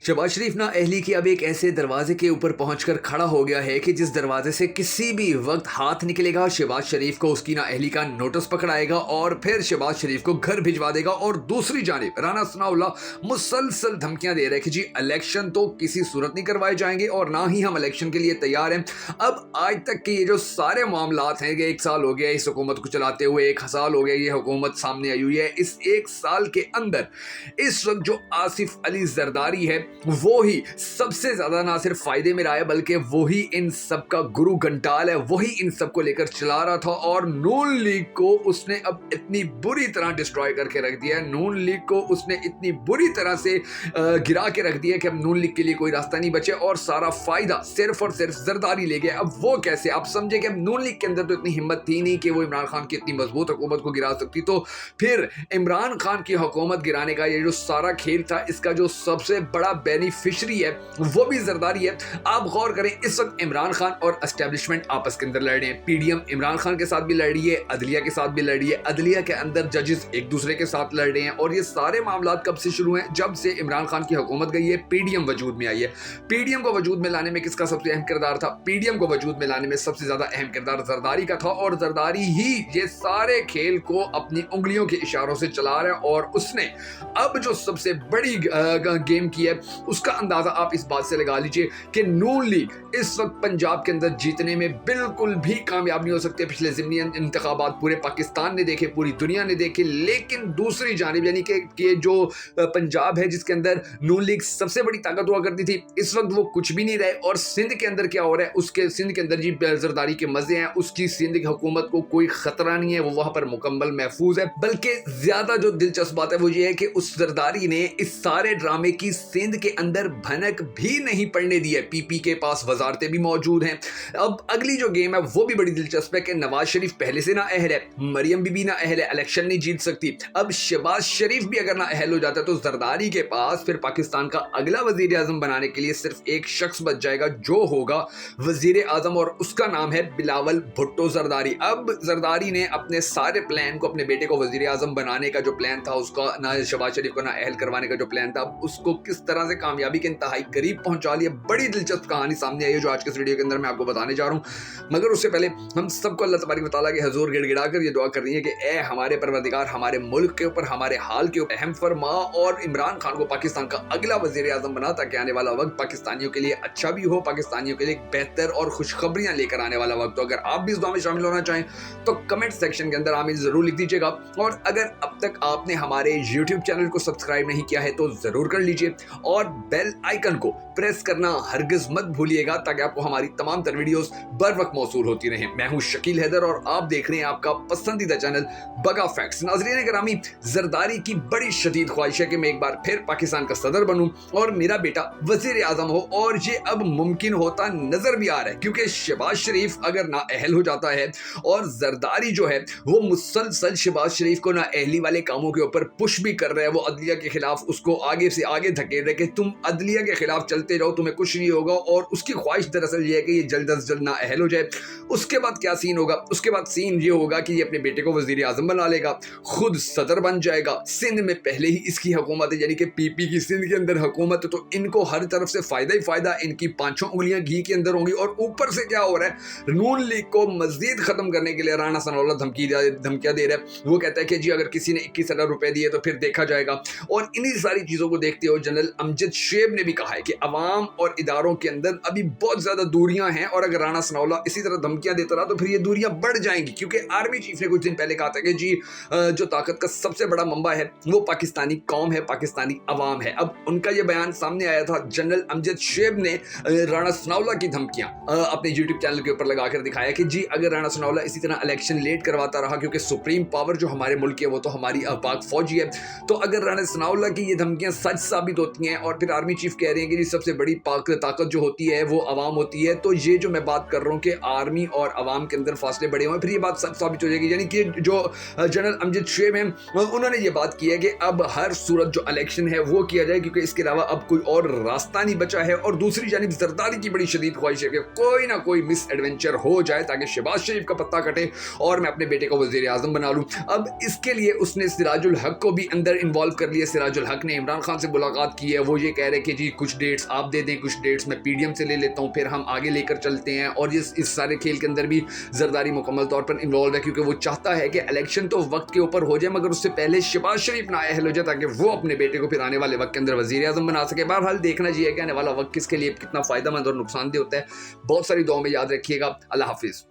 शहबाज शरीफ ना अहली के अब एक ऐसे दरवाजे के ऊपर पहुंचकर खड़ा हो गया है कि जिस दरवाजे से किसी भी वक्त हाथ निकलेगा शहबाज शरीफ को उसकी ना अहली का नोटिस पकड़ाएगा और फिर शहबाज शरीफ को घर भिजवा देगा। और दूसरी जानिब राना सनाउल्लाह मुसलसल धमकियां दे रहे हैं कि जी इलेक्शन तो किसी सूरत नहीं करवाए जाएंगे और ना ही हम इलेक्शन के लिए तैयार हैं। अब आज तक के ये जो सारे मामलात हैं, एक साल हो गया इस हुकूमत को चलाते हुए, एक साल हो गया ये हुकूमत सामने आई हुई है। इस एक साल के अंदर इस वक्त जो आसिफ अली जरदारी है वो ही सबसे ज्यादा ना सिर्फ फायदे में रहा है बल्कि वही इन सब का गुरु घंटाल है, वही इन सब को लेकर चला रहा था। और नून लीग को उसने अब इतनी बुरी तरह डिस्ट्रॉय करके रख दिया है, नून लीग को उसने इतनी बुरी तरह से गिरा के रख दिया कि अब नून लीग के लिए कोई रास्ता नहीं बचे और सारा फायदा सिर्फ और सिर्फ जरदारी ले गया। अब वो कैसे, आप समझे कि अब नून लीग के अंदर तो इतनी हिम्मत थी नहीं कि वो इमरान खान की इतनी मजबूत हुकूमत को गिरा सकती, तो फिर इमरान खान की हुकूमत गिराने का ये जो सारा खेल था इसका जो सबसे बड़ा बेनिफिशरी है वो भी जरदारी है। आप गौर करें, इस वक्त इमरान खान और एस्टेब्लिशमेंट आपस के अंदर लड़ रहे हैं। पीडीएम इमरान खान के साथ भी लड़ रही है, अदलिया के साथ भी लड़ रही है, अदलिया के अंदर जजेस एक दूसरे के साथ लड़ रहे हैं। और ये सारे मामला कब से शुरू हैं? जब से इमरान खान की हुकूमत गई है, पीडीएम वजूद में आई है। पीडीएम को वजूद में लाने में किसका सबसे अहम किरदार था? पीडीएम को वजूद में लाने में सबसे ज्यादा अहम किरदार जरदारी का था और जरदारी ही ये सारे खेल को अपनी उंगलियों के इशारों से चला रहा है। और उसने अब जो सबसे बड़ी गेम की है उसका अंदाजा आप इस बात से लगा लीजिए कि नून लीग इस वक्त पंजाब के अंदर जीतने में बिल्कुल भी कामयाब नहीं हो सकते। पिछले ज़िमनी इंतखाबात पूरे पाकिस्तान ने देखे, पूरी दुनिया ने देखे, लेकिन दूसरी जानिब यानी कि जो पंजाब है जिसके अंदर नून लीग सबसे बड़ी ताकत हुआ करती थी, इस वक्त वो कुछ भी नहीं रहे। और सिंध के अंदर क्या हो रहा है? उसके सिंध के अंदर जी जरदारी के मजे हैं, उसकी सिंध की हुकूमत को कोई खतरा नहीं है, वो वहां पर मुकम्मल महफूज है। बल्कि ज्यादा जो दिलचस्प बात है वो ये है कि उस जरदारी ने इस सारे ड्रामे की सिंध के अंदर भनक भी नहीं पड़ने दी है। पीपी के पास वजारतें भी मौजूद हैं। अब अगली जो गेम है वो भी बड़ी दिलचस्प है कि नवाज शरीफ पहले से ना अहल है, मरियम बीबी ना अहल है, इलेक्शन नहीं जीत सकती। अब शहबाज शरीफ भी अगर ना अहल हो जाता है तो जरदारी के पास फिर पाकिस्तान का अगला वजीर आजम बनाने के लिए सिर्फ एक शख्स बच जाएगा जो होगा वजीर आजम, और उसका नाम है बिलावल भुट्टो जरदारी। अब जरदारी ने अपने सारे प्लान को, अपने बेटे को वजीर आजम बनाने का जो प्लान था उसका, ना शहबाज शरीफ को ना अहल करवाने का जो प्लान था, उसको किस तरह से कामयाबी के इंतहाई करीब पहुंचा लिया। बड़ी दिलचस्प कहानी सामने आई है जो आज के इस वीडियो के अंदर मैं आपको बताने जा रहा हूं। मगर उससे पहले हम सबको अल्लाह तबारक व तआला के हुजूर गिड़गिड़ा कर ये दुआ कर रही है कि ए हमारे परवरदिगार, हमारे मुल्क के ऊपर, हमारे हाल के ऊपर रहम फरमा और इमरान खान को पाकिस्तान का अगला वजीर आजम बना, ताकि आने वाला वक्त पाकिस्तानियों के लिए अच्छा भी हो, पाकिस्तानियों के लिए बेहतर और खुशखबरियां लेकर आने वाला वक्त। तो अगर आप भी इस दुआ में शामिल होना चाहें तो कमेंट सेक्शन के अंदर आमीन जरूर लिख दीजिएगा। और अगर अब तक आपने हमारे यूट्यूब चैनल को सब्सक्राइब नहीं किया है तो जरूर कर लीजिए और बेल आइकन को प्रेस करना हरगिज मत भूलिएगा ताकि आपको हमारी तमाम तर वीडियोस बर वक्त मौसूल होती रहें। मैं हूं शकील हैदर और आप देख रहे हैं आपका पसंदीदा चैनल बगा फैक्ट्स। नाज़रीन ग्रामी, जरदारी की बड़ी शदीद ख्वाहिश है कि मैं एक बार फिर पाकिस्तान का सदर बनूं और मेरा बेटा वजीर आजम हो, और ये अब मुमकिन होता नजर भी आ रहा है क्योंकि शहबाज शरीफ अगर ना अहल हो जाता है और जरदारी जो है वो मुसलसल शहबाज शरीफ को ना अहली वाले कामों के ऊपर पुश भी कर रहा है। वो अदलिया के खिलाफ उसको आगे से आगे धकेल रहे कि तुम अदलिया के खिलाफ चलते जाओ, तुम्हें कुछ नहीं होगा। और उसकी ख्वाहिश दरअसल ये है कि ये जल्द अज जल्द ना अहल हो जाए। उसके बाद क्या सीन होगा? उसके बाद सीन ये होगा कि ये अपने बेटे को वजीर आजम बना लेगा, खुद सदर बन जाएगा। सिंध में पहले ही इसकी हुकूमत है, यानी कि पीपी की सिंध के अंदर हुकूमत है, तो इनको हर तरफ से फायदा ही फायदा, इनकी पांचों उंगलियां घी के अंदर होंगी। और ऊपर से क्या हो रहा है, नून लीग को मजीद खत्म करने के लिए राना सनाउल्लाह धमकियां दे रहा है। वो कहता है कि जी अगर किसी ने 21,000 रुपए दिए तो फिर देखा जाएगा। और इन्हीं सारी चीजों को देखते हुए जनरल अमजद शेब ने भी कहा है कि अवाम और इदारों के अंदर अभी बहुत ज्यादा दूरियां हैं और अगर राना सनाउल्लाह इसी तरह धमकियां देता रहा तो फिर ये दूरियां बढ़ जाएंगी। क्योंकि आर्मी चीफ ने कुछ दिन पहले कहा था कि जी जो ताकत का सबसे बड़ा मंबा है वो पाकिस्तानी कौम है, पाकिस्तानी अवाम है। अब उनका ये बयान सामने आया था। जनरल अमजद शेब ने राना सनाउल्लाह की धमकियां अपने यूट्यूब चैनल के ऊपर लगाकर दिखाया कि जी अगर राना सनाउल्लाह इसी तरह इलेक्शन लेट करवाता रहा, क्योंकि सुप्रीम पावर जो हमारे मुल्क की है वो तो हमारी पाक फौजी है, तो अगर राना सनाउल्लाह की ये धमकियां सच साबित होती हैं और फिर आर्मी चीफ कह रहे हैं कि जी सबसे बड़ी पाक ताकत जो होती है वो अवाम होती है, तो ये जो मैं बात कर रहा हूँ कि आर्मी और अवाम के अंदर फासले बड़े हुए, फिर ये बात सच साबित हो जाएगी। यानी कि जो जनरल अमजद शेब हैं उन्होंने ये बात की है कि अब हर सूरत जो इलेक्शन है वो किया जाए, क्योंकि इसके अलावा अब कोई और रास्ता नहीं बचा है। और दूसरी जानिब जरदारी की बड़ी शदीद ख्वाहिश है कि कोई ना कोई मिस एडवेंचर हो जाए ताकि शहबाज शरीफ का पत्ता कटे और मैं अपने बेटे को वजीर आजम बना लूं। अब इसके लिए उसने सिराजुल हक को भी अंदर इन्वॉल्व कर लिया। सिराजुल हक ने इमरान खान से मुलाकात की है, वो وہ یہ کہہ رہے کہ جی کچھ ڈیٹس آپ دے دیں, کچھ ڈیٹس میں پی ڈی ایم سے لے لیتا ہوں, پھر ہم آگے لے کر چلتے ہیں. اور اس سارے کھیل کے اندر بھی زرداری مکمل طور پر انوالو ہے, کیونکہ وہ چاہتا ہے کہ الیکشن تو وقت کے اوپر ہو جائے مگر اس سے پہلے شہباز شریف نااہل ہو جائے تاکہ وہ اپنے بیٹے کو پھر آنے والے وقت کے اندر وزیر اعظم بنا سکے. بہرحال دیکھنا چاہیے کہ آنے والا وقت کس کے لیے کتنا فائدہ مند اور نقصان دہ ہوتا ہے. بہت ساری دعاؤں میں یاد رکھیے گا. اللہ حافظ.